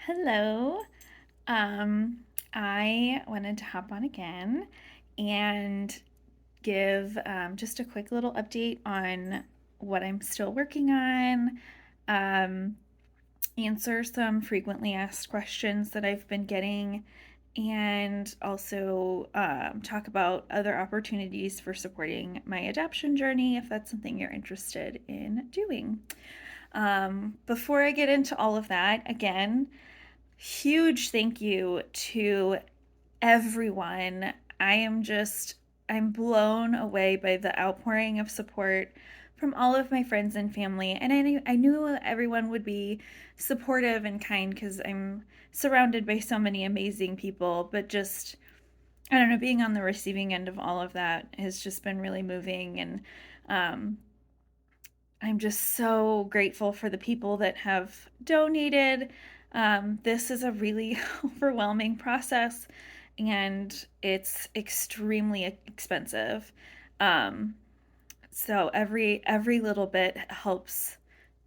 Hello. Um, I wanted to hop on again and give just a quick little update on what I'm still working on, um, answer some frequently asked questions that I've been getting, and also talk about other opportunities for supporting my adoption journey if that's something you're interested in doing. Before I get into all of that, again, huge thank you to everyone. I'm blown away by the outpouring of support from all of my friends and family. And I knew everyone would be supportive and kind because I'm surrounded by so many amazing people. But just, I don't know, being on the receiving end of all of that has just been really moving. And um, I'm just so grateful for the people that have donated. This is a really overwhelming process and it's extremely expensive. Um, so every little bit helps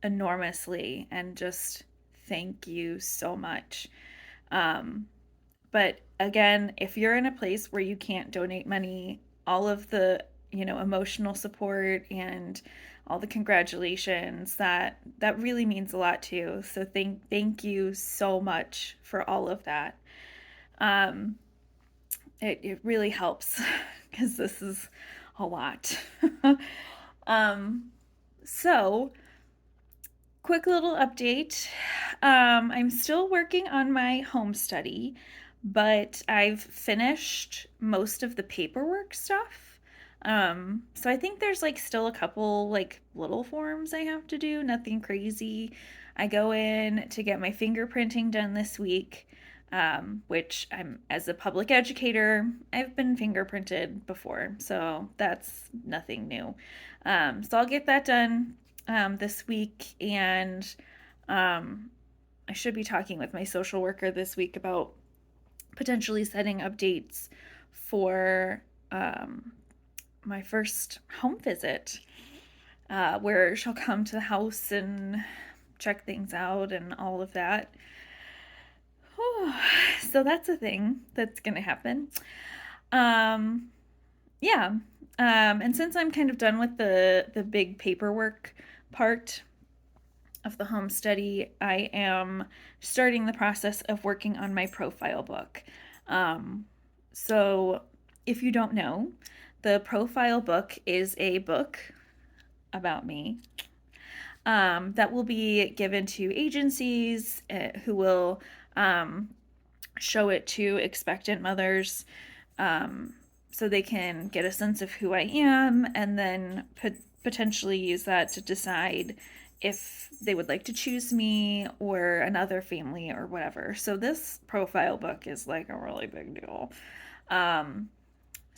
enormously and just thank you so much. Um, but again, if you're in a place where you can't donate money, all of the, emotional support and all the congratulations, that really means a lot too. So thank you so much for all of that. Um, it really helps because this is a lot. um, so quick little update. I'm still working on my home study, but I've finished most of the paperwork stuff. So I think there's like still a couple like little forms I have to do, nothing crazy. I go in to get my fingerprinting done this week, which I'm, as a public educator, I've been fingerprinted before, so that's nothing new. So I'll get that done this week, and um, I should be talking with my social worker this week about potentially setting up dates for my first home visit, where she'll come to the house and check things out and all of that. So that's a thing that's going to happen. Um, yeah. And since I'm kind of done with the big paperwork part of the home study, I am starting the process of working on my profile book. Um, so, if you don't know, the profile book is a book about me that will be given to agencies who will um, show it to expectant mothers, um, so they can get a sense of who I am and then potentially use that to decide if they would like to choose me or another family or whatever. So this profile book is like a really big deal. Um,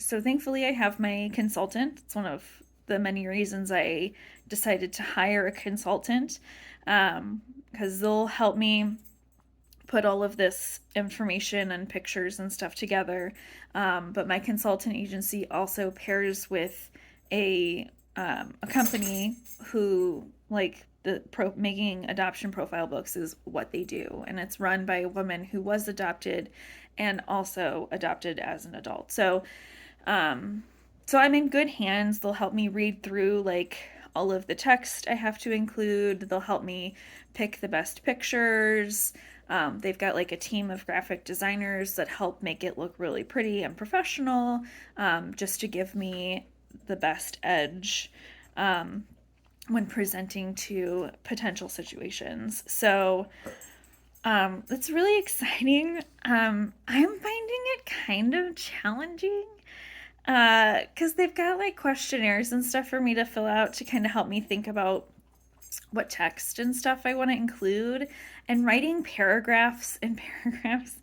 so thankfully, I have my consultant. It's one of the many reasons I decided to hire a consultant, because they'll help me put all of this information and pictures and stuff together. But my consultant agency also pairs with a company who like making adoption profile books is what they do, and it's run by a woman who was adopted and also adopted as an adult. Um, so I'm in good hands. They'll help me read through like all of the text I have to include. They'll help me pick the best pictures. They've got like a team of graphic designers that help make it look really pretty and professional, just to give me the best edge when presenting to potential situations. So it's really exciting. I'm finding it kind of challenging because they've got like questionnaires and stuff for me to fill out to kind of help me think about what text and stuff I want to include, and writing paragraphs and paragraphs.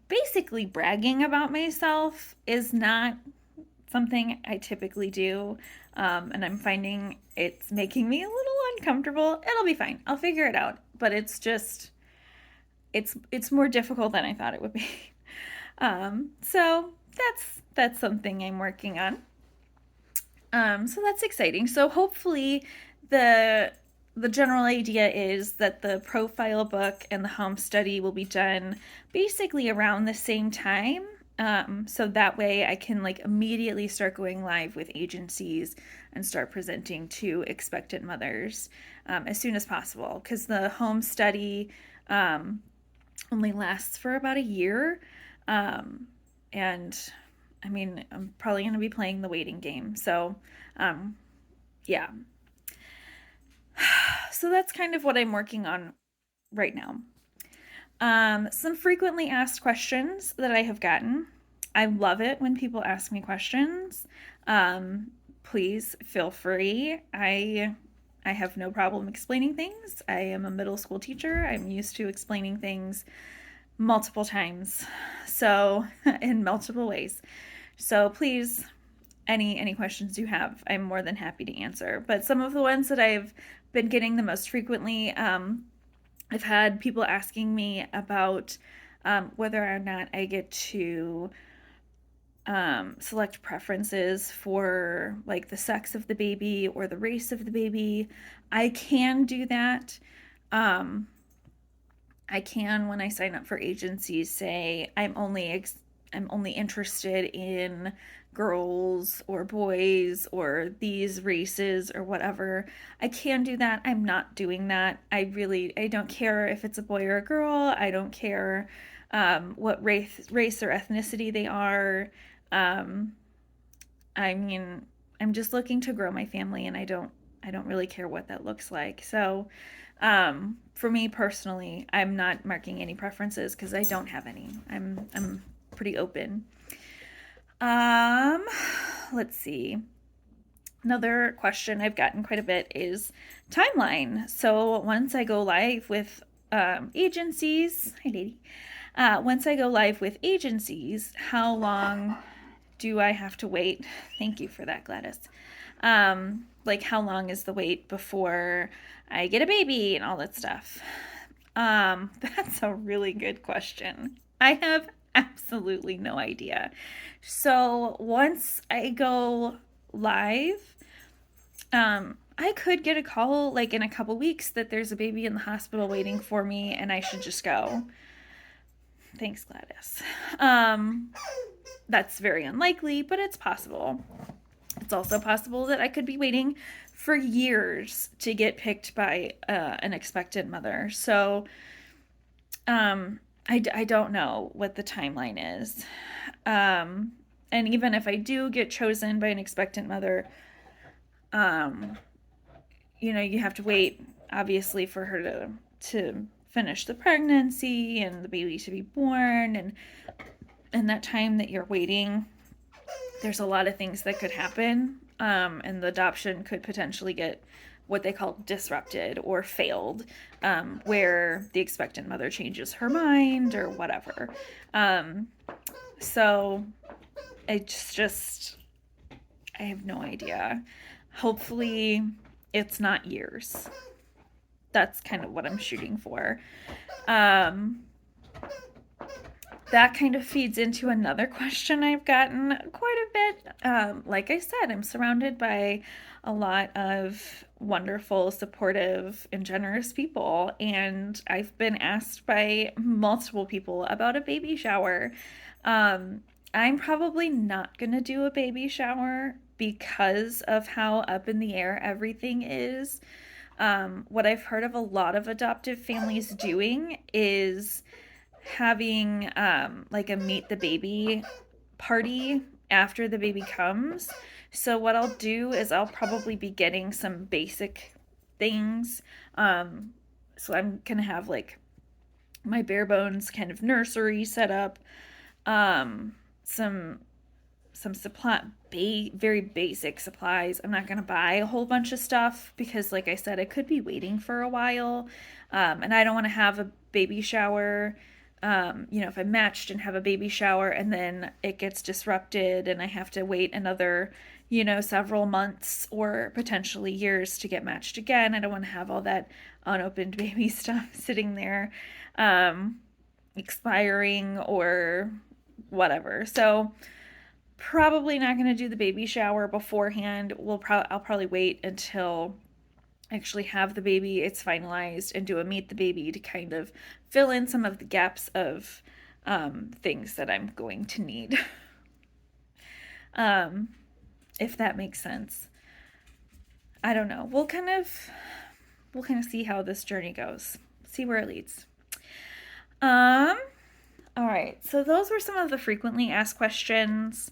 Basically, bragging about myself is not something I typically do, and I'm finding it's making me a little uncomfortable. It'll be fine. I'll figure it out. But it's just it's more difficult than I thought it would be. So that's something I'm working on. So that's exciting. So hopefully the the general idea is that the profile book and the home study will be done basically around the same time. So that way I can like immediately start going live with agencies and start presenting to expectant mothers as soon as possible. Because the home study um, only lasts for about a year. Um, and I mean, I'm probably going to be playing the waiting game. So, um, yeah. So that's kind of what I'm working on right now. Some frequently asked questions that I have gotten. I love it when people ask me questions. Um, Please feel free. I have no problem explaining things. I am a middle school teacher. I'm used to explaining things multiple times. So, in multiple ways. So, please any questions you have, I'm more than happy to answer. But some of the ones that I've been getting the most frequently, I've had people asking me about whether or not I get to select preferences for like the sex of the baby or the race of the baby. I can do that. Um, I can, when I sign up for agencies, say I'm only interested in girls or boys or these races or whatever. I can do that. I'm not doing that. I don't care if it's a boy or a girl. I don't care what race or ethnicity they are. Um, I mean, I'm just looking to grow my family, and I don't really care what that looks like. So, for me personally, I'm not marking any preferences because I don't have any. I'm pretty open. Um, let's see. Another question I've gotten quite a bit is timeline. So once I go live with agencies, hi lady. Once I go live with agencies, how long do I have to wait? Thank you for that, Gladys. Like how long is the wait before I get a baby and all that stuff? That's a really good question. I have absolutely no idea. So once I go live, I could get a call like in a couple weeks that there's a baby in the hospital waiting for me and I should just go. Thanks, Gladys. Um, that's very unlikely, but it's possible. It's also possible that I could be waiting for years to get picked by an expectant mother. So I don't know what the timeline is. Um, and even if I do get chosen by an expectant mother, um, you know, you have to wait, obviously, for her to finish the pregnancy and the baby to be born. And in that time that you're waiting, there's a lot of things that could happen, and the adoption could potentially get what they call disrupted or failed, where the expectant mother changes her mind or whatever. Um, so it's just, I have no idea. Hopefully, it's not years. That's kind of what I'm shooting for. Um, that kind of feeds into another question I've gotten quite a bit. Like I said, I'm surrounded by a lot of wonderful, supportive, and generous people, and I've been asked by multiple people about a baby shower. Um, I'm probably not going to do a baby shower because of how up in the air everything is. What I've heard of a lot of adoptive families doing is having like a meet the baby party after the baby comes. So what I'll do is I'll probably be getting some basic things. So I'm gonna have like my bare bones kind of nursery set up, um, some supply very basic supplies. I'm not gonna buy a whole bunch of stuff because, like I said, I could be waiting for a while, and I don't want to have a baby shower. You know, if I'm matched and have a baby shower and then it gets disrupted and I have to wait another, you know, several months or potentially years to get matched again, I don't want to have all that unopened baby stuff sitting there, um, expiring or whatever. So probably not going to do the baby shower beforehand. I'll probably wait until actually have the baby, it's finalized, and do a meet the baby to kind of fill in some of the gaps of things that I'm going to need. um, if that makes sense. I don't know. We'll kind of see how this journey goes. See where it leads. Um, all right. So those were some of the frequently asked questions.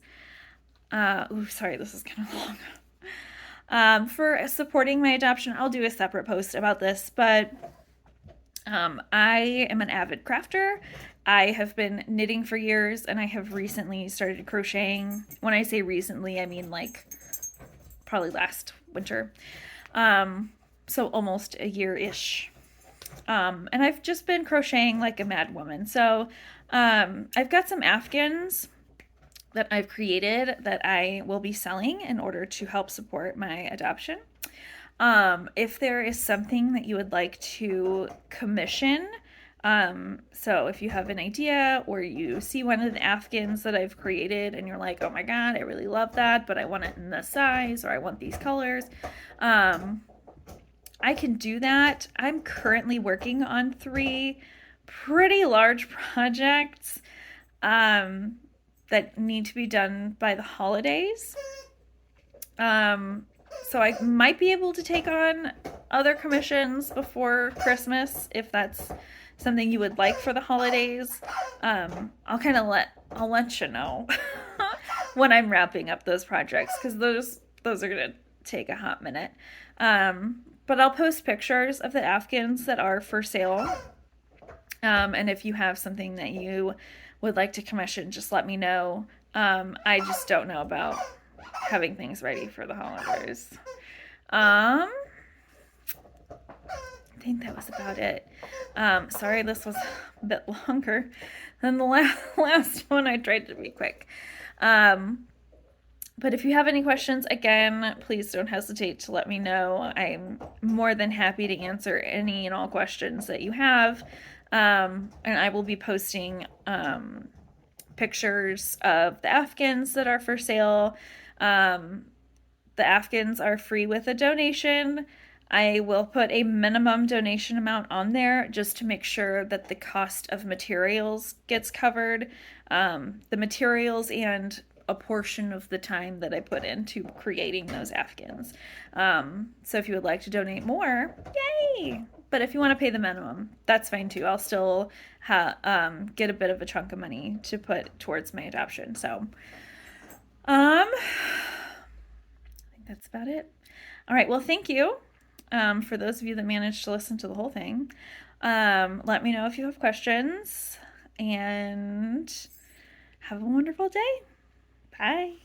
Sorry, this is kind of long. For supporting my adoption, I'll do a separate post about this, but I am an avid crafter. I have been knitting for years, and I have recently started crocheting. When I say recently, I mean like probably last winter. So almost a year-ish. And I've just been crocheting like a mad woman. So I've got some Afghans that I've created that I will be selling in order to help support my adoption. If there is something that you would like to commission, so if you have an idea or you see one of the Afghans that I've created and you're like, oh my God, I really love that, but I want it in this size or I want these colors, I can do that. I'm currently working on 3 pretty large projects that need to be done by the holidays. So I might be able to take on other commissions before Christmas if that's something you would like for the holidays. I'll let you know when I'm wrapping up those projects because those are gonna take a hot minute. But I'll post pictures of the Afghans that are for sale. And if you have something that you would like to commission, just let me know. I just don't know about having things ready for the holidays. I think that was about it. Sorry, this was a bit longer than the last one. I tried to be quick. But if you have any questions, again, please don't hesitate to let me know. I'm more than happy to answer any and all questions that you have. And I will be posting pictures of the Afghans that are for sale. The Afghans are free with a donation. I will put a minimum donation amount on there just to make sure that the cost of materials gets covered. The materials and a portion of the time that I put into creating those Afghans. So if you would like to donate more, yay! But if you want to pay the minimum, that's fine too. I'll still get a bit of a chunk of money to put towards my adoption. So, I think that's about it. All right. Well, thank you for those of you that managed to listen to the whole thing. Let me know if you have questions, and have a wonderful day. Bye.